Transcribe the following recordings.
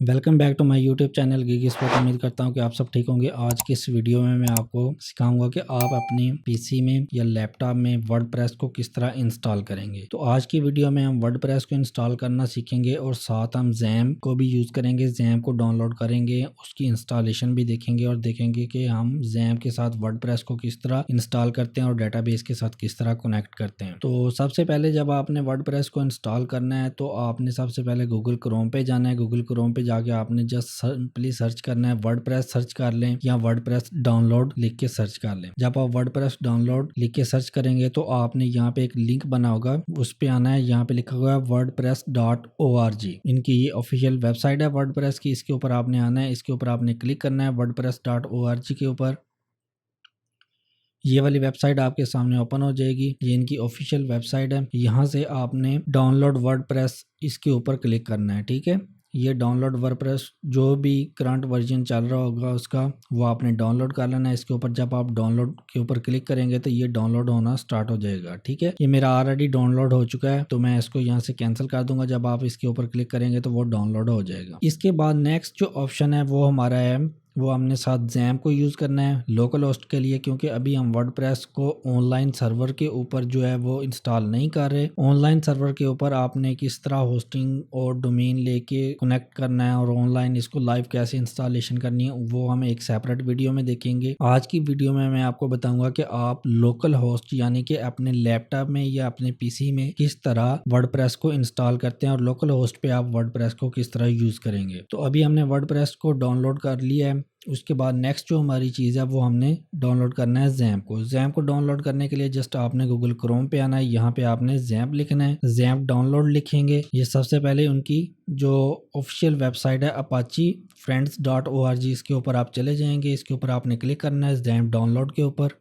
Welcome back to my YouTube channel Gigi Sport. उम्मीद करता हूं कि आप सब ठीक होंगे। आज की इस वीडियो में मैं आपको सिखाऊंगा कि आप अपनी पीसी में या लैपटॉप में वर्डप्रेस को किस तरह इंस्टॉल करेंगे। तो आज की वीडियो में हम वर्डप्रेस को इंस्टॉल करना सीखेंगे और साथ हम XAMPP को भी यूज़ करेंगे। XAMPP को डाउनलोड करेंगे, उसकी इंस्टॉलेशन भी देखेंगे और देखेंगे कि हम XAMPP के साथ वर्डप्रेस को किस तरह इंस्टॉल करते हैं और डेटाबेस के साथ किस तरह कनेक्ट करते हैं। तो सबसे पहले जब आपने वर्डप्रेस को इंस्टॉल करना है तो आपने सबसे पहले गूगल क्रोम पे जाना है। गूगल क्रोम पे जाके आपने जस्ट सिंपली सर्च करना है, वर्डप्रेस सर्च कर लें या वर्डप्रेस डाउनलोड लिख के सर्च कर लें। जब आप वर्डप्रेस डाउनलोड लिख के सर्च करेंगे तो आपने यहाँ पे एक लिंक बना होगा, उस पे आना है। यहाँ पे लिखा हुआ है wordpress.org। इनकी ये ऑफिशियल वेबसाइट है वर्डप्रेस की, इसके ऊपर आपने आना है। इसके ऊपर आपने क्लिक करना है wordpress.org के ऊपर। ये वाली वेबसाइट आपके सामने ओपन हो जाएगी। ये इनकी ऑफिशियल वेबसाइट है। यहाँ से आपने डाउनलोड वर्डप्रेस इसके ऊपर क्लिक करना है। ठीक है, ये डाउनलोड वर्डप्रेस जो भी करंट वर्जन चल रहा होगा उसका वो आपने डाउनलोड कर लेना है। इसके ऊपर जब आप डाउनलोड के ऊपर क्लिक करेंगे तो ये डाउनलोड होना स्टार्ट हो जाएगा। ठीक है, ये मेरा ऑलरेडी डाउनलोड हो चुका है तो मैं इसको यहाँ से कैंसिल कर दूंगा। जब आप इसके ऊपर क्लिक करेंगे तो वो डाउनलोड हो जाएगा। इसके बाद नेक्स्ट जो ऑप्शन है वो हमारा है, वो हमने साथ XAMPP को यूज़ करना है लोकल होस्ट के लिए, क्योंकि अभी हम वर्डप्रेस को ऑनलाइन सर्वर के ऊपर जो है वो इंस्टॉल नहीं कर रहे। ऑनलाइन सर्वर के ऊपर आपने किस तरह होस्टिंग और डोमेन लेके कनेक्ट करना है और ऑनलाइन इसको लाइव कैसे इंस्टॉलेशन करनी है वो हम एक सेपरेट वीडियो में देखेंगे। आज की वीडियो में मैं आपको बताऊंगा कि आप लोकल होस्ट यानी कि अपने लैपटॉप में या अपने पीसी में किस तरह वर्डप्रेस को इंस्टॉल करते हैं और लोकल होस्ट पे आप वर्डप्रेस को किस तरह यूज़ करेंगे। तो अभी हमने वर्डप्रेस को डाउनलोड कर लिया है। उसके बाद नेक्स्ट जो हमारी चीज़ है वो हमने डाउनलोड करना है XAMPP को। XAMPP को डाउनलोड करने के लिए जस्ट आपने गूगल क्रोम पे आना है। यहाँ पे आपने XAMPP लिखना है, XAMPP डाउनलोड लिखेंगे। ये सबसे पहले उनकी जो ऑफिशियल वेबसाइट है apache-friends.org, इसके ऊपर आप चले जाएंगे। इसके ऊपर आपने क्लिक करना है XAMPP डाउनलोड के ऊपर।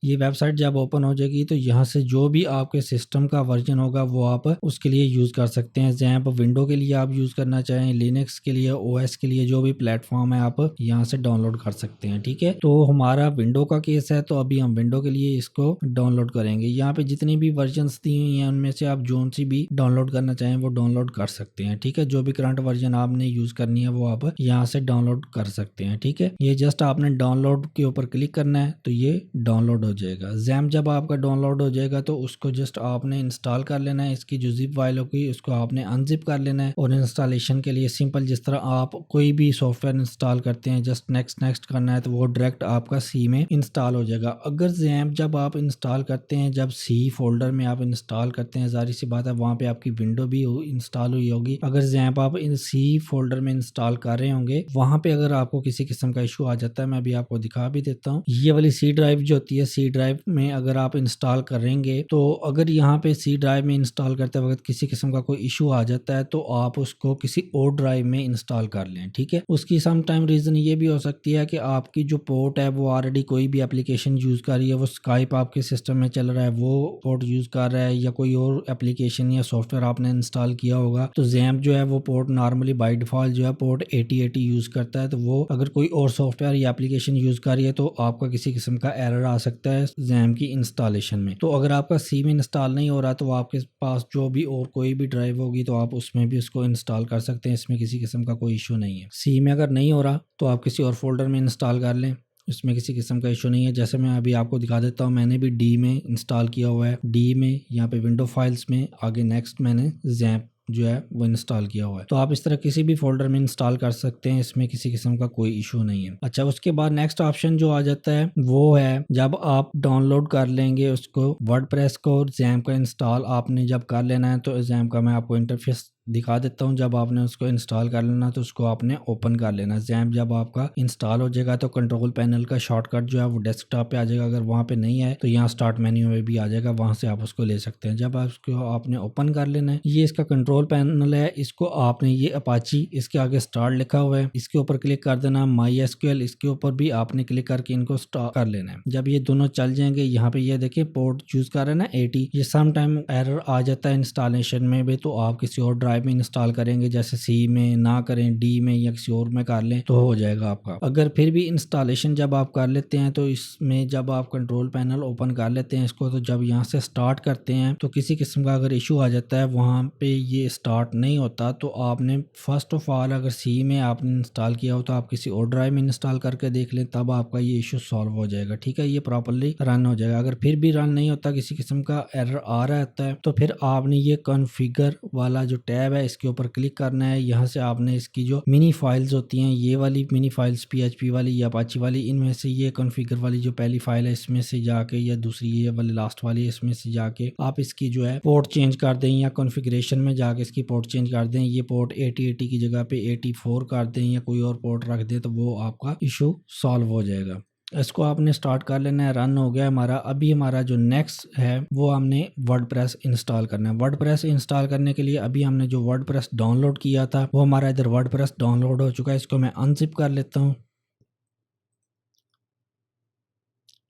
ये वेबसाइट जब ओपन हो जाएगी तो यहाँ से जो भी आपके सिस्टम का वर्जन होगा वो आप उसके लिए यूज़ कर सकते हैं। XAMPP विंडो के लिए आप यूज़ करना चाहें, लिनक्स के लिए, OS के लिए, जो भी प्लेटफॉर्म है आप यहाँ से डाउनलोड कर सकते हैं। ठीक है, तो हमारा विंडो का केस है तो अभी हम विंडो के लिए इसको डाउनलोड करेंगे। यहाँ पे जितनी भी वर्जन दी हुई हैं उनमें से आप जोन सी भी डाउनलोड करना चाहें वो डाउनलोड कर सकते हैं। ठीक है, जो भी करंट वर्जन आपने यूज़ करनी है वो आप यहाँ से डाउनलोड कर सकते हैं। ठीक है, ये जस्ट आपने डाउनलोड के ऊपर क्लिक करना है तो ये डाउनलोड हो जाएगा। XAMPP जब आपका डाउनलोड हो जाएगा तो उसको जस्ट आपने इंस्टॉल कर लेना है। इसकी जो जिप फाइल होगी उसको आपने अनजिप कर लेना है और इंस्टॉलेशन के लिए सिंपल जिस तरह आप कोई भी सॉफ्टवेयर इंस्टॉल करते हैं जस्ट नेक्स्ट नेक्स्ट करना है तो वो डायरेक्ट आपका C में इंस्टॉल हो जाएगा। अगर XAMPP जब आप इंस्टॉल करते हैं, जब C फोल्डर में आप इंस्टॉल करते हैं, जाहिर सी बात है वहाँ पे आपकी विंडो भी इंस्टॉल हुई होगी। अगर XAMPP आप इन C फोल्डर में इंस्टॉल कर रहे होंगे, वहाँ पे अगर आपको किसी किस्म का इशू आ जाता है, मैं अभी आपको दिखा भी देता हूँ। ये वाली C ड्राइव जो होती है, C ड्राइव में अगर आप इंस्टॉल करेंगे तो अगर यहाँ पे C ड्राइव में इंस्टॉल करते वक्त किसी किस्म का कोई इशू आ जाता है तो आप उसको किसी और ड्राइव में इंस्टॉल कर लें। ठीक है, उसकी सम टाइम रीज़न ये भी हो सकती है कि आपकी जो पोर्ट है वो ऑलरेडी कोई भी एप्लीकेशन यूज़ कर रही है, वो स्काइप आपके सिस्टम में चल रहा है, वो पोर्ट यूज़ कर रहा है, या कोई और एप्लीकेशन या सॉफ्टवेयर आपने इंस्टॉल किया होगा। तो XAMPP जो है वो पोर्ट नॉर्मली बाई डिफॉल्ट जो है पोर्ट 8080 यूज़ करता है। तो वो अगर कोई और सॉफ्टवेयर या एप्लीकेशन यूज़ कर रही है तो आपका किसी किस्म का एरर आ सकता है XAMPP की इंस्टॉलेशन में। तो अगर आपका C में इंस्टॉल नहीं हो रहा तो आपके पास जो भी और कोई भी ड्राइव होगी तो आप उसमें भी उसको इंस्टॉल कर सकते हैं। इसमें किसी किस्म का कोई इशू नहीं है। C में अगर नहीं हो रहा तो आप किसी और फोल्डर में इंस्टॉल कर लें, इसमें किसी किस्म का इशू नहीं है। जैसे मैं अभी आपको दिखा देता हूँ, मैंने भी D में इंस्टॉल किया हुआ है। D में यहाँ पे विंडो फाइल्स में आगे नेक्स्ट मैंने XAMPP जो है वो इंस्टॉल किया हुआ है। तो आप इस तरह किसी भी फोल्डर में इंस्टॉल कर सकते हैं, इसमें किसी किस्म का कोई इशू नहीं है। अच्छा, उसके बाद नेक्स्ट ऑप्शन जो आ जाता है वो है जब आप डाउनलोड कर लेंगे उसको वर्डप्रेस को, XAMPP का इंस्टॉल आपने जब कर लेना है तो XAMPP का मैं आपको इंटरफेस दिखा देता हूँ। जब आपने उसको इंस्टॉल कर लेना तो उसको आपने ओपन कर लेना। XAMPP जब आपका इंस्टॉल हो जाएगा तो कंट्रोल पैनल का शॉर्टकट जो है वो डेस्कटॉप पे आ जाएगा। अगर वहाँ पे नहीं है तो यहाँ स्टार्ट मेन्यू में भी आ जाएगा, वहाँ से आप उसको ले सकते हैं। जब आप उसको आपने ओपन कर लेना है, ये इसका कंट्रोल पैनल है। इसको आपने ये अपाची, इसके आगे स्टार्ट लिखा हुआ है, इसके ऊपर क्लिक कर देना। MySQL इसके ऊपर भी आपने क्लिक करके इनको स्टार्ट कर लेना है। जब ये दोनों चल जाएंगे, यहाँ पे ये देखिए पोर्ट चूज कर रहे हैं ना 80, ये सम टाइम एरर आ जाता है इंस्टॉलेशन में भी, तो आप किसी और ड्राइव में इंस्टॉल करेंगे, जैसे सी में ना करें, डी में या किसी और में कर लें तो हो जाएगा आपका। अगर फिर भी इंस्टॉलेशन जब आप कर लेते हैं तो इसमें जब आप कंट्रोल पैनल ओपन कर लेते हैं इसको, तो जब यहाँ से स्टार्ट करते हैं तो किसी किस्म का अगर इशू आ जाता है वहाँ पे ये स्टार्ट नहीं होता, तो आपने फर्स्ट ऑफ ऑल अगर सी में आपने इंस्टॉल किया हो तो आप किसी और ड्राइव में इंस्टॉल करके देख लें, तब आपका ये इशू सॉल्व हो जाएगा। ठीक है, ये प्रॉपर्ली रन हो जाएगा। अगर फिर भी रन नहीं होता, किसी किस्म का एरर आ रहा होता है, तो फिर आपने ये कॉन्फ़िगर वाला जो टैब है इसके ऊपर क्लिक करना है। यहाँ से आपने इसकी जो मिनी फाइल्स होती हैं, ये वाली मिनी फाइल्स PHP वाली या अपाची वाली, इनमें से ये कॉन्फ़िगर वाली जो पहली फाइल है इसमें से जाके, या दूसरी ये वाली लास्ट वाली इसमें से जाके आप इसकी जो है पोर्ट चेंज कर दें, या कॉन्फ़िगरेशन में जाके इसकी पोर्ट चेंज कर दें। ये पोर्ट 8080 की जगह पे 84 कर दें या कोई और पोर्ट रख दें, तो वो आपका इशू सॉल्व हो जाएगा। इसको आपने स्टार्ट कर लेना है। रन हो गया हमारा। अभी हमारा जो नेक्स्ट है वो हमने वर्डप्रेस इंस्टॉल करना है। वर्डप्रेस इंस्टॉल करने के लिए अभी हमने जो वर्डप्रेस डाउनलोड किया था वो हमारा इधर वर्डप्रेस डाउनलोड हो चुका है। इसको मैं अनजिप कर लेता हूँ।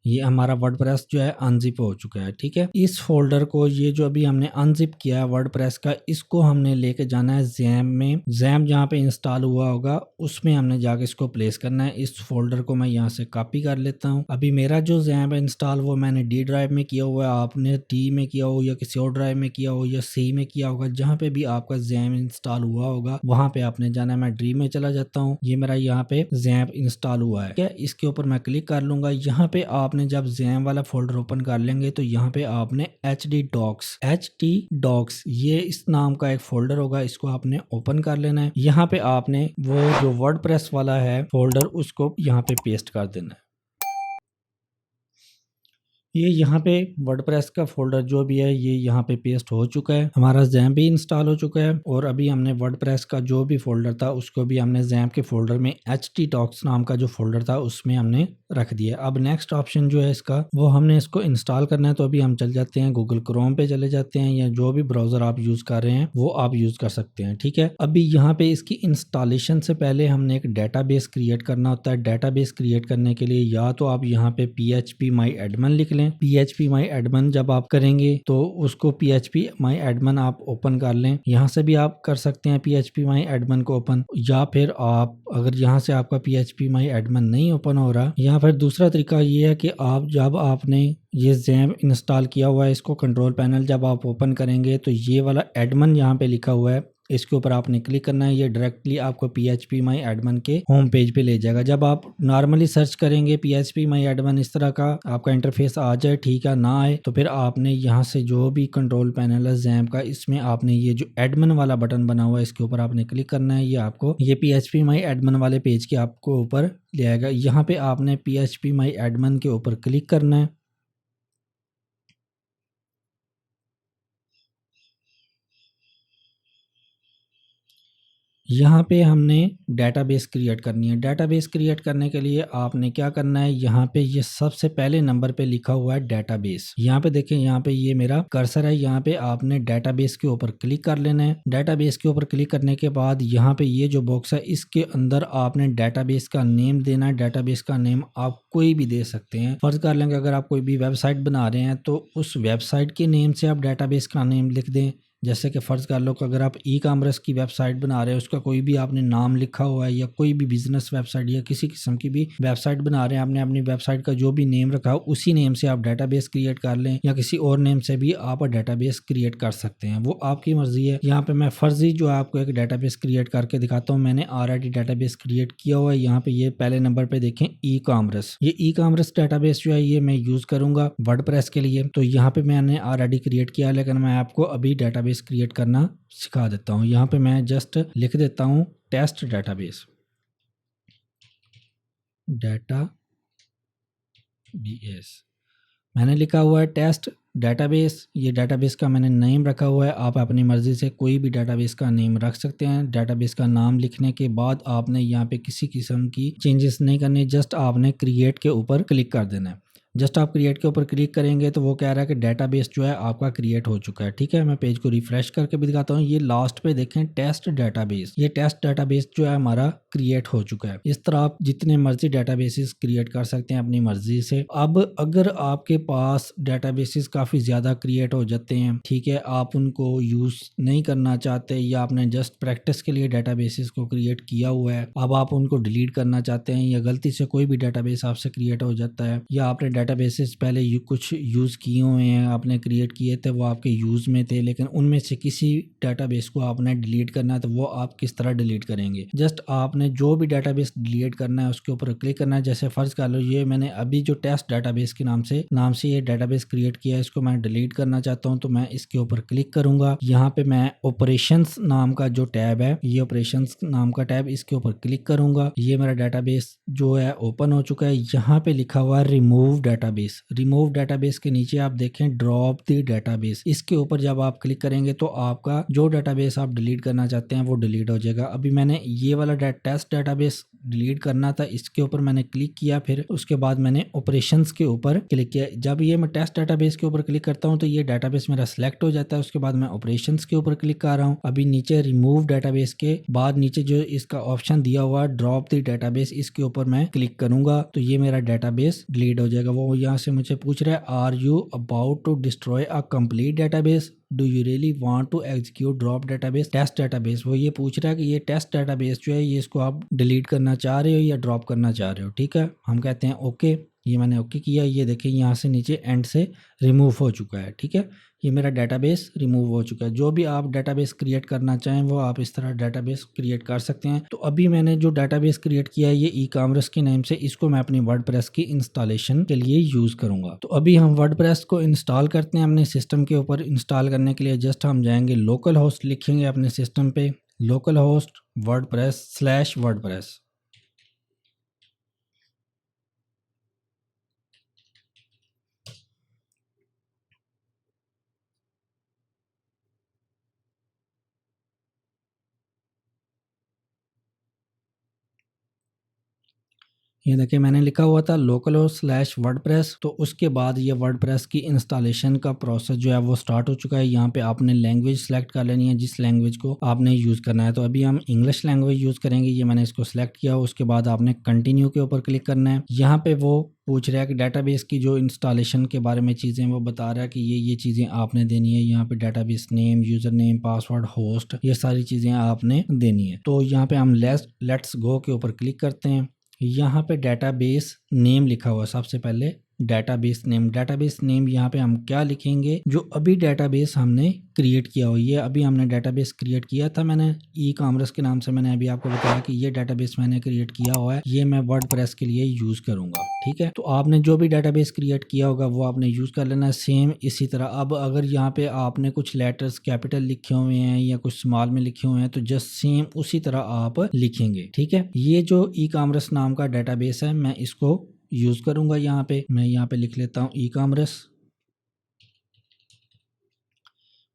ये हमारा वर्डप्रेस जो है अनजिप हो चुका है। ठीक है, इस फोल्डर को, ये जो अभी हमने अनजिप किया है वर्डप्रेस का, इसको हमने लेके जाना है जैम में। जैम जहाँ पे इंस्टॉल हुआ होगा उसमें हमने जाके इसको प्लेस करना है। इस फोल्डर को मैं यहाँ से कॉपी कर लेता हूँ। अभी मेरा जो जैम है इंस्टॉल वो मैंने डी ड्राइव में किया हुआ है, आपने टी में किया हो या किसी और ड्राइव में किया हो या सी में किया होगा, जहाँ पे भी आपका जैम इंस्टॉल हुआ होगा वहाँ पे आपने जाना है। मैं डी में चला जाता हूँ। ये मेरा यहाँ पे जैम इंस्टॉल हुआ है। क्या, इसके ऊपर मैं क्लिक कर लूंगा। यहाँ पे आपने जब जैम वाला फोल्डर ओपन कर लेंगे तो यहाँ पे आपने HD docs ये इस नाम का एक फोल्डर होगा, इसको आपने ओपन कर लेना है। यहाँ पे आपने वो जो वर्डप्रेस वाला है फोल्डर उसको यहाँ पे पेस्ट कर देना है। ये यहाँ पे वर्डप्रेस का फोल्डर जो भी है ये यहाँ पे पेस्ट हो चुका है। हमारा जैम भी इंस्टॉल हो चुका है और अभी हमने वर्डप्रेस का जो भी फोल्डर था उसको भी हमने जैम के फोल्डर में HT Docs नाम का जो फोल्डर था उसमें हमने रख दिया। अब नेक्स्ट ऑप्शन जो है इसका, वो हमने इसको इंस्टॉल करना है। तो अभी हम चल जाते हैं गूगल क्रोम पे चले जाते हैं, या जो भी ब्राउजर आप यूज कर रहे हैं वो आप यूज कर सकते हैं। ठीक है, अभी यहाँ पे इसकी इंस्टॉलेशन से पहले हमने एक डेटाबेस क्रिएट करना होता है। डेटाबेस क्रिएट करने के लिए या तो आप यहाँ पे PHP my admin लिख लें। PHP my admin जब आप करेंगे तो उसको PHP my admin आप ओपन कर लें। यहाँ से भी आप कर सकते हैं PHP my admin को ओपन, या फिर आप अगर यहाँ से आपका PHP my admin नहीं ओपन हो रहा, या फिर दूसरा तरीका ये है कि आप जब आपने ये जैम इंस्टॉल किया हुआ है इसको कंट्रोल पैनल जब आप ओपन करेंगे तो ये वाला एडमिन यहाँ पे लिखा हुआ है, इसके ऊपर आपने क्लिक करना है। ये डायरेक्टली आपको PHP my admin के होम पेज पे ले जाएगा। जब आप नॉर्मली सर्च करेंगे PHP my admin इस तरह का आपका इंटरफेस आ जाए, ठीक है, ना आए तो फिर आपने यहाँ से जो भी कंट्रोल पैनल है जैम का, इसमें आपने ये जो एडमिन वाला बटन बना हुआ है इसके ऊपर आपने क्लिक करना है। ये आपको ये PHP my admin वाले पेज के आपको ऊपर ले आएगा। यहाँ पे आपने PHP my admin के ऊपर क्लिक करना है। यहाँ पे हमने डेटाबेस क्रिएट करनी है। डेटाबेस क्रिएट करने के लिए आपने क्या करना है, यहाँ पे ये सबसे पहले नंबर पे लिखा हुआ है डेटाबेस। यहाँ पे देखें, यहाँ पे ये मेरा कर्सर है, यहाँ पे आपने डेटाबेस के ऊपर क्लिक कर लेना है। डेटाबेस के ऊपर क्लिक करने के बाद यहाँ पे ये जो बॉक्स है इसके अंदर आपने डेटाबेस का नेम देना है। डेटाबेस का नेम आप कोई भी दे सकते हैं। फर्ज कर लेंगे अगर आप कोई भी वेबसाइट बना रहे हैं तो उस वेबसाइट के नेम से आप डेटाबेस का नेम लिख दें। जैसे कि फ़र्ज़ कर लो कि अगर आप ई-कॉमर्स की वेबसाइट बना रहे हैं, उसका कोई भी आपने नाम लिखा हुआ है, या कोई भी बिजनेस वेबसाइट या किसी किस्म की भी वेबसाइट बना रहे हैं, आपने अपनी वेबसाइट का जो भी नेम रखा हो उसी नेम से आप डेटाबेस क्रिएट कर लें, या किसी और नेम से भी आप डेटाबेस क्रिएट कर सकते हैं, वो आपकी मर्जी है। यहाँ पे मैं फ़र्जी जो आपको एक डेटाबेस क्रिएट करके दिखाता हूँ। मैंने ऑलरेडी डेटाबेस क्रिएट किया हुआ है। यहाँ पे ये पहले नंबर पे देखें ई-कॉमर्स, ये ई-कॉमर्स डेटाबेस जो है ये मैं यूज़ करूँगा वर्डप्रेस के लिए। तो यहाँ पे मैंने ऑलरेडी क्रिएट किया, लेकिन मैं आपको अभी डेटाबेस क्रिएट करना सिखा देता हूं। यहां पे मैं जस्ट लिख देता हूं टेस्ट डेटाबेस, मैंने लिखा हुआ है टेस्ट डेटाबेस। ये डेटाबेस का मैंने नेम रखा हुआ है। आप अपनी मर्जी से कोई भी डेटाबेस का नेम रख सकते हैं। डेटाबेस का नाम लिखने के बाद आपने यहाँ पे किसी किस्म की चेंजेस नहीं करनी, जस्ट आपने क्रिएट के ऊपर क्लिक कर देना है। जस्ट आप क्रिएट के ऊपर क्लिक करेंगे तो वो कह रहा है कि डेटाबेस जो है आपका क्रिएट हो चुका है। ठीक है, मैं पेज को रिफ्रेश करके भी दिखाता हूँ। ये लास्ट पे देखें टेस्ट डेटाबेस, ये टेस्ट डेटाबेस जो है हमारा क्रिएट हो चुका है। इस तरह आप जितने मर्जी डेटाबेसेस क्रिएट कर सकते हैं अपनी मर्जी से। अब अगर आपके पास डेटाबेसेस काफ़ी ज़्यादा क्रिएट हो जाते हैं, ठीक है, आप उनको यूज़ नहीं करना चाहते या आपने जस्ट प्रैक्टिस के लिए डेटाबेसेस को क्रिएट किया हुआ है, अब आप उनको डिलीट करना चाहते हैं या गलती से कोई भी डेटाबेस आपसे क्रिएट हो जाता है या आपने डेटाबेसेस पहले कुछ यूज़ किए हुए हैं, आपने क्रिएट किए थे, वो आपके यूज़ में थे, लेकिन उनमें से किसी डेटाबेस को आपने डिलीट करना है, तो वो आप किस तरह डिलीट करेंगे? जस्ट आपने जो भी डेटाबेस डिलीट करना है उसके ऊपर क्लिक करना है। जैसे फर्ज कर लो ये मैंने अभी जो टेस्ट डेटाबेस के नाम से ये डेटाबेस क्रिएट किया है, इसको मैं डिलीट करना चाहता हूँ, तो मैं इसके ऊपर क्लिक करूंगा। यहाँ पे मैं ऑपरेशंस नाम का जो टैब है, ये ऑपरेशंस नाम का टैब, इसके ऊपर क्लिक करूंगा। ये मेरा डेटाबेस जो है ओपन हो चुका है। यहाँ पे लिखा हुआ है रिमूव डेटाबेस। रिमूव डेटाबेस के नीचे आप देखें ड्रॉप द डेटाबेस, इसके ऊपर जब आप क्लिक करेंगे तो आपका जो डेटाबेस आप डिलीट करना चाहते हैं वो डिलीट हो जाएगा। अभी मैंने ये वाला टेस्ट डेटाबेस डिलीट करना था, इसके ऊपर मैंने क्लिक किया, फिर उसके बाद मैंने ऑपरेशंस के ऊपर क्लिक किया। जब ये मैं टेस्ट डेटाबेस के ऊपर क्लिक करता हूँ तो ये डेटाबेस मेरा सिलेक्ट हो जाता है। उसके बाद मैं ऑपरेशंस के ऊपर क्लिक कर रहा हूँ। अभी नीचे रिमूव डेटाबेस के बाद नीचे जो इसका ऑप्शन दिया हुआ ड्रॉप द डेटाबेस, इसके ऊपर मैं क्लिक करूंगा तो ये मेरा डेटाबेस डिलीट हो जाएगा। वो यहाँ से मुझे पूछ रहा है are you about to destroy a complete database, do you really want to execute drop database test database. वो ये पूछ रहा है कि ये टेस्ट डेटाबेस जो है ये इसको आप डिलीट करना चाह रहे हो या ड्रॉप करना चाह रहे हो। ठीक है, हम कहते हैं ओके। ये मैंने ओके किया। ये देखिए यहाँ से नीचे एंड से रिमूव हो चुका है। ठीक है, ये मेरा डेटाबेस रिमूव हो चुका है। जो भी आप डेटाबेस क्रिएट करना चाहें वो आप इस तरह डेटाबेस क्रिएट कर सकते हैं। तो अभी मैंने जो डेटाबेस क्रिएट किया है ये ई कॉमर्स के नेम से, इसको मैं अपनी वर्डप्रेस की इंस्टॉलेशन के लिए यूज़ करूंगा। तो अभी हम वर्डप्रेस को इंस्टॉल करते हैं अपने सिस्टम के ऊपर। इंस्टॉल करने के लिए जस्ट हम जाएंगे लोकल होस्ट लिखेंगे अपने सिस्टम पे, लोकल होस्ट वर्डप्रेस/वर्डप्रेस। ये देखिए मैंने लिखा हुआ था लोकल होस्ट स्लैश वर्डप्रेस। तो उसके बाद ये वर्डप्रेस की इंस्टॉलेशन का प्रोसेस जो है वो स्टार्ट हो चुका है। यहाँ पे आपने लैंग्वेज सेलेक्ट कर लेनी है जिस लैंग्वेज को आपने यूज़ करना है। तो अभी हम इंग्लिश लैंग्वेज यूज़ करेंगे। ये मैंने इसको सिलेक्ट किया। उसके बाद आपने कंटिन्यू के ऊपर क्लिक करना है। यहाँ पे वो पूछ रहा है कि डेटाबेस की जो इंस्टॉलेशन के बारे में चीज़ें, वो बता रहा है कि ये चीज़ें आपने देनी है। यहाँ पे database name, user name, password, host, ये सारी चीज़ें आपने देनी है। तो यहाँ पे हम लेट्स गो के ऊपर क्लिक करते हैं। यहाँ पे डेटाबेस नेम लिखा हुआ है। सबसे पहले डेटाबेस नेम यहाँ पे हम क्या लिखेंगे, जो अभी डेटाबेस हमने क्रिएट किया हो। ये अभी हमने डेटाबेस क्रिएट किया था, मैंने ई कॉमर्स के नाम से मैंने अभी आपको बताया कि ये डेटाबेस मैंने क्रिएट किया हुआ है, ये मैं वर्डप्रेस के लिए यूज करूंगा। ठीक है, तो आपने जो भी डेटाबेस क्रिएट किया होगा वो आपने यूज कर लेना है सेम इसी तरह। अब अगर यहाँ पे आपने कुछ लेटर्स कैपिटल लिखे हुए हैं या कुछ स्मॉल में लिखे हुए हैं तो जस्ट सेम उसी तरह आप लिखेंगे। ठीक है, ये जो ई कॉमर्स नाम का डेटाबेस है मैं इसको यूज करूंगा। यहाँ पे मैं यहाँ पे लिख लेता हूँ ई कॉमर्स।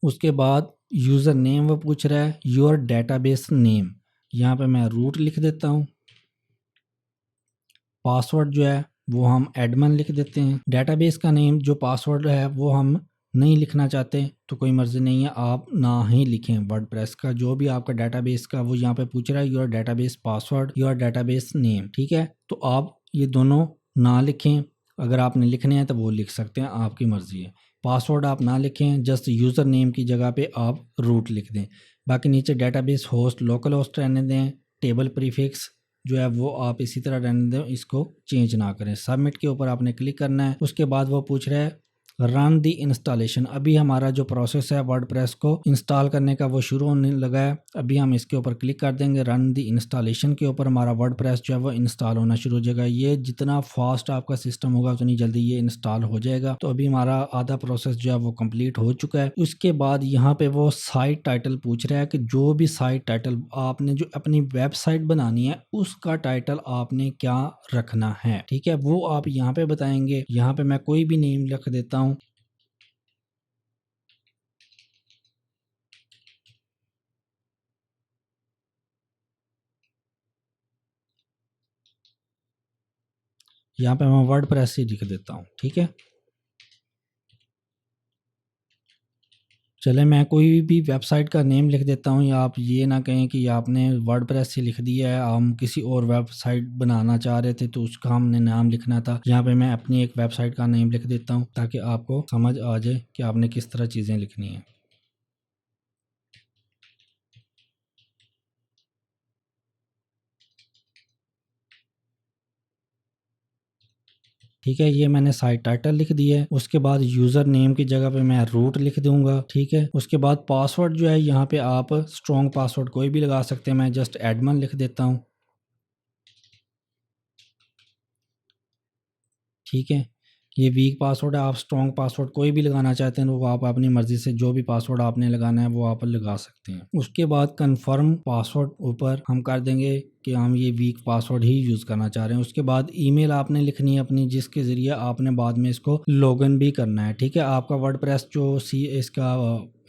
उसके बाद यूजर नेम वो पूछ रहा है योर डेटाबेस नेम, यहाँ पे मैं रूट लिख देता हूँ। पासवर्ड जो है वो हम एडमिन लिख देते हैं। डेटाबेस का नेम जो पासवर्ड है वो हम नहीं लिखना चाहते तो कोई मर्जी नहीं है, आप ना ही लिखें। वर्डप्रेस का जो भी आपका डेटाबेस का वो यहाँ पे पूछ रहा है your database password, your database name. ठीक है, तो आप ये दोनों ना लिखें। अगर आपने लिखने हैं तो वो लिख सकते हैं, आपकी मर्जी है। पासवर्ड आप ना लिखें, जस्ट यूज़र नेम की जगह पे आप रूट लिख दें। बाकी नीचे डेटाबेस होस्ट लोकल होस्ट रहने दें। टेबल प्रीफिक्स जो है वो आप इसी तरह रहने दें, इसको चेंज ना करें। सबमिट के ऊपर आपने क्लिक करना है। उसके बाद वो पूछ रहा है रन दी इंस्टॉलेशन। अभी हमारा जो प्रोसेस है वर्डप्रेस को इंस्टॉल करने का वो शुरू होने लगा है। अभी हम इसके ऊपर क्लिक कर देंगे रन दी इंस्टॉलेशन के ऊपर, हमारा वर्डप्रेस जो है वो इंस्टॉल होना शुरू हो जाएगा। ये जितना फास्ट आपका सिस्टम होगा उतनी जल्दी ये इंस्टॉल हो जाएगा। तो अभी हमारा आधा प्रोसेस जो है वो कंप्लीट हो चुका है। उसके बाद यहाँ पे वो साइट टाइटल पूछ रहा है कि जो भी साइट टाइटल आपने जो अपनी वेबसाइट बनानी है उसका टाइटल आपने क्या रखना है। ठीक है, वो आप यहाँ पे बताएंगे। यहाँ पे मैं कोई भी नेम लिख देता हूँ। यहाँ पे मैं वर्डप्रेस ही लिख देता हूँ, ठीक है। चले मैं कोई भी वेबसाइट का नेम लिख देता हूँ, या आप ये ना कहें कि आपने वर्डप्रेस से लिख दिया है, हम किसी और वेबसाइट बनाना चाह रहे थे तो उसका हमने नाम लिखना था। यहाँ पे मैं अपनी एक वेबसाइट का नेम लिख देता हूँ ताकि आपको समझ आ जाए कि आपने किस तरह चीज़ें लिखनी है। ठीक है, ये मैंने साइट टाइटल लिख दिया है। उसके बाद यूज़र नेम की जगह पे मैं रूट लिख दूंगा, ठीक है। उसके बाद पासवर्ड जो है, यहाँ पे आप स्ट्रॉन्ग पासवर्ड कोई भी लगा सकते हैं, मैं जस्ट एडमन लिख देता हूँ, ठीक है। ये वीक पासवर्ड है, आप स्ट्रॉन्ग पासवर्ड कोई भी लगाना चाहते हैं तो वो आप अपनी मर्ज़ी से जो भी पासवर्ड आपने लगाना है वो आप लगा सकते हैं। उसके बाद कंफर्म पासवर्ड ऊपर हम कर देंगे कि हम ये वीक पासवर्ड ही यूज़ करना चाह रहे हैं। उसके बाद ईमेल आपने लिखनी है अपनी, जिसके ज़रिए आपने बाद में इसको लॉगिन भी करना है, ठीक है। आपका वर्डप्रेस जो इसका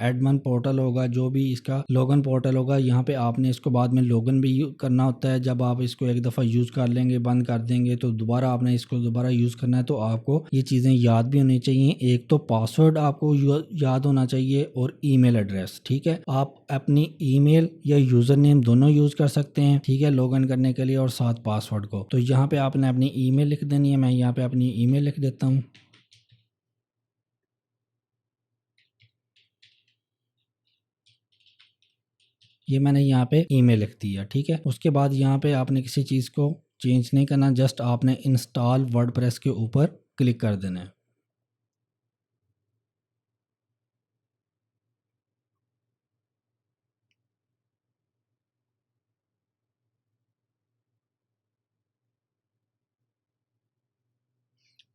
एडमन पोर्टल होगा, जो भी इसका लॉगिन पोर्टल होगा, यहाँ पे आपने इसको बाद में लॉगिन भी करना होता है। जब आप इसको एक दफ़ा यूज़ कर लेंगे, बंद कर देंगे, तो दोबारा आपने इसको दोबारा यूज़ करना है। तो आपको ये चीज़ें याद भी होनी चाहिए। एक तो पासवर्ड आपको याद होना चाहिए और ईमेल एड्रेस, ठीक है। आप अपनी ईमेल या यूज़र नेम दोनों यूज़ कर सकते हैं, ठीक है, लॉगिन करने के लिए और साथ पासवर्ड को। तो यहाँ पे आपने अपनी ईमेल लिख देनी है। मैं यहाँ पे अपनी ईमेल लिख देता हूँ। ये मैंने यहाँ पे ईमेल लिख दिया, ठीक है। उसके बाद यहाँ पे आपने किसी चीज़ को चेंज नहीं करना, जस्ट आपने इंस्टॉल वर्डप्रेस के ऊपर क्लिक कर देना है।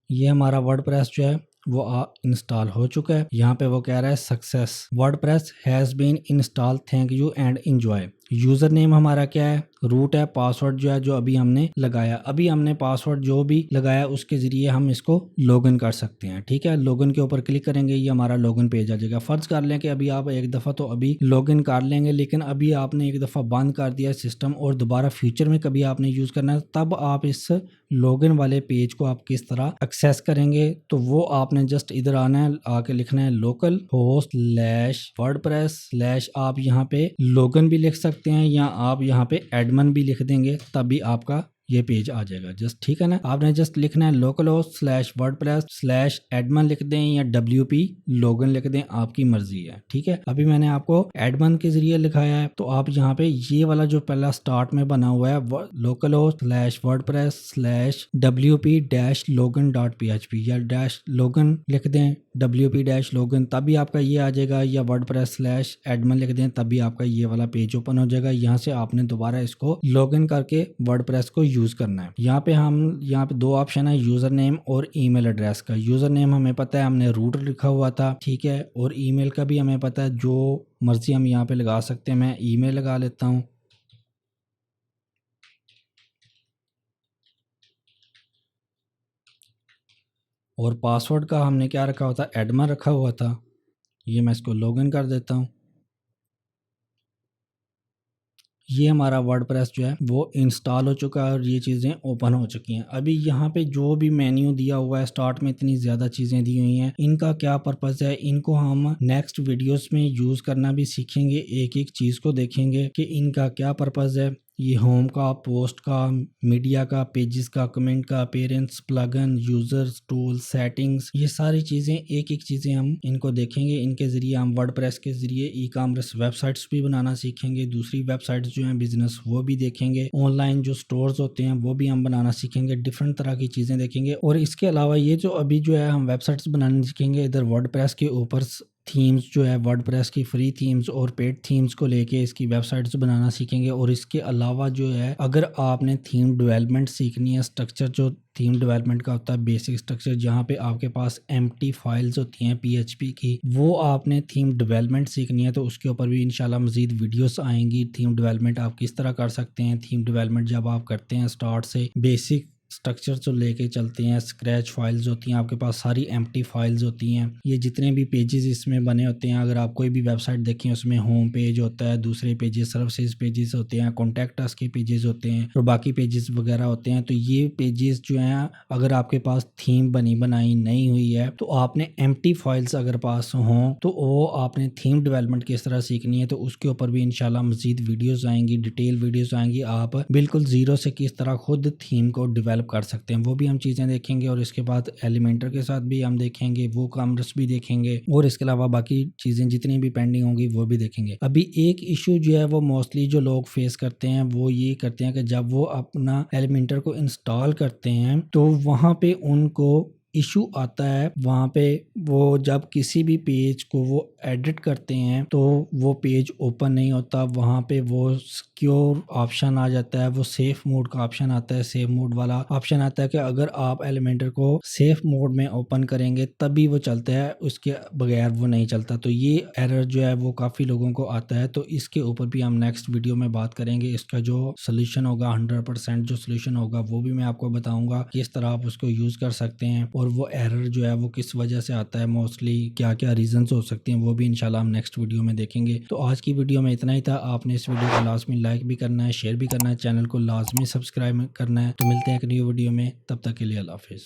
ये हमारा वर्डप्रेस जो है वो इंस्टॉल हो चुका है। यहाँ पे वो कह रहा है success, WordPress has been install, thank you and enjoy. User name हमारा क्या है, रूट है। पासवर्ड जो है जो अभी हमने लगाया, अभी हमने पासवर्ड जो भी लगाया उसके ज़रिए हम इसको लॉगिन कर सकते हैं, ठीक है। लॉगिन के ऊपर क्लिक करेंगे, ये हमारा लॉगिन पेज आ जाएगा। फ़र्ज़ कर लें कि अभी आप एक दफ़ा तो अभी लॉगिन कर लेंगे, लेकिन अभी आपने एक दफ़ा बंद कर दिया सिस्टम और दोबारा फ्यूचर में कभी आपने यूज़ करना है, तब आप इस लॉगिन वाले पेज को आप किस तरह एक्सेस करेंगे। तो वो आपने जस्ट इधर आना है, आके लिखना है local host slash WordPress slash, आप यहाँ पे लॉगिन भी लिख सकते हैं या आप यहाँ पे एडमन भी लिख देंगे, तभी आपका ये पेज आ जाएगा जस्ट, ठीक है ना। आपने जस्ट लिखना है local host slash WordPress slash Edmund लिख दें या WP लॉगिन लिख दें, आपकी मर्जी है, ठीक है। अभी मैंने आपको एडमन के जरिए लिखाया है, तो आप यहाँ पे ये वाला जो पहला स्टार्ट में बना हुआ है local host slash WordPress slash WP dash login dot PHP या डैश लॉगिन लिख दें, WP डैश लॉगिन, तभी आपका ये आ जाएगा। या वर्डप्रेस स्लैश एडमन लिख दें, तभी आपका ये वाला पेज ओपन हो जाएगा। यहाँ से आपने दोबारा इसको लॉगिन करके वर्डप्रेस को यूज़ करना है। यहाँ पे दो ऑप्शन है, यूज़र नेम और ईमेल एड्रेस का। यूज़र नेम हमें पता है, हमने रूट लिखा हुआ था, ठीक है, और ईमेल का भी हमें पता है, जो मर्जी हम यहाँ पे लगा सकते हैं। मैं ईमेल लगा लेता हूँ। और पासवर्ड का हमने क्या रखा हुआ था, एडमन रखा हुआ था। ये मैं इसको लॉगिन कर देता हूँ। ये हमारा वर्डप्रेस जो है वो इंस्टॉल हो चुका है और ये चीज़ें ओपन हो चुकी हैं। अभी यहाँ पे जो भी मेन्यू दिया हुआ है, स्टार्ट में इतनी ज़्यादा चीज़ें दी हुई हैं, इनका क्या पर्पज़ है, इनको हम नेक्स्ट वीडियोस में यूज़ करना भी सीखेंगे। एक एक चीज़ को देखेंगे कि इनका क्या पर्पज़ है। ये होम का, पोस्ट का, मीडिया का, पेजेस का, कमेंट का, parents, plugin, users, tool, settings, ये सारी चीज़ें एक एक चीज़ें हम इनको देखेंगे। इनके ज़रिए हम वर्डप्रेस के ज़रिए ई-कॉमर्स वेबसाइट्स भी बनाना सीखेंगे, दूसरी वेबसाइट्स जो हैं बिजनेस वो भी देखेंगे, ऑनलाइन जो स्टोर्स होते हैं वो भी हम बनाना सीखेंगे, डिफरेंट तरह की चीज़ें देखेंगे। और इसके अलावा ये जो अभी जो है हम वेबसाइट्स बनाना सीखेंगे, इधर वर्डप्रेस के ऊपर थीम्स जो है, वर्डप्रेस की फ्री थीम्स और पेड थीम्स को लेके इसकी वेबसाइट्स बनाना सीखेंगे। और इसके अलावा जो है, अगर आपने थीम डेवलपमेंट सीखनी है, स्ट्रक्चर जो थीम डेवलपमेंट का होता है, बेसिक स्ट्रक्चर, जहाँ पे आपके पास एम्प्टी फाइल्स होती हैं PHP की, वो आपने थीम डेवलपमेंट सीखनी है, तो उसके ऊपर भी इंशाल्लाह मजीद वीडियोस आएंगी। थीम डेवलपमेंट आप किस तरह कर सकते हैं, थीम डेवलपमेंट जब आप करते हैं स्टार्ट से बेसिक स्ट्रक्चर जो लेके चलते हैं, स्क्रैच फाइल्स होती हैं आपके पास, सारी एम्प्टी फाइल्स होती हैं। ये जितने भी पेजेस इसमें बने होते हैं, अगर आप कोई भी वेबसाइट देखें उसमें होम पेज होता है, दूसरे पेजेस सर्विसेज पेजेस होते हैं, कॉन्टैक्ट अस के पेजेस होते हैं और बाकी पेजेस वगैरह होते हैं। तो ये पेजेस जो हैं, अगर आपके पास थीम बनी बनाई नहीं हुई है तो आपने एम्प्टी फाइल्स अगर पास हों तो वो आपने थीम डेवलपमेंट किस तरह सीखनी है, तो उसके ऊपर भी इंशाल्लाह मजीद वीडियोस आएंगी, डिटेल वीडियोस आएंगी। आप बिल्कुल जीरो से किस तरह खुद थीम को डेवलप कर सकते हैं वो भी हम चीज़ें देखेंगे। और इसके बाद एलिमेंटर के साथ भी हम देखेंगे, वो कॉमर्स भी देखेंगे और इसके अलावा बाकी चीज़ें जितनी भी पेंडिंग होंगी वो भी देखेंगे। अभी एक इशू जो है वो मोस्टली जो लोग फेस करते हैं वो ये करते हैं कि जब वो अपना एलिमेंटर को इंस्टॉल करते हैं तो वहाँ पे उनको इशू आता है। वहाँ पे वो जब किसी भी पेज को वो एडिट करते हैं तो वो पेज ओपन नहीं होता, वहाँ पे वो सिक्योर ऑप्शन आ जाता है, वो सेफ मोड का ऑप्शन आता है, सेफ मोड वाला ऑप्शन आता है कि अगर आप एलिमेंटर को सेफ मोड में ओपन करेंगे तभी वो चलता है, उसके बगैर वो नहीं चलता। तो ये एरर जो है वो काफ़ी लोगों को आता है। तो इसके ऊपर भी हम नेक्स्ट वीडियो में बात करेंगे। इसका जो सोल्यूशन होगा 100% जो सोल्यूशन होगा वो भी मैं आपको बताऊंगा, किस तरह आप उसको यूज़ कर सकते हैं और वो एरर जो है वो किस वजह से आता है, मोस्टली क्या क्या रीजंस हो सकते हैं, वो भी इंशाल्लाह हम नेक्स्ट वीडियो में देखेंगे। तो आज की वीडियो में इतना ही था। आपने इस वीडियो को लाजमी लाइक भी करना है, शेयर भी करना है, चैनल को लाजमी सब्सक्राइब करना है। तो मिलते हैं एक न्यू वीडियो में, तब तक के लिए अल्लाह हाफिज़।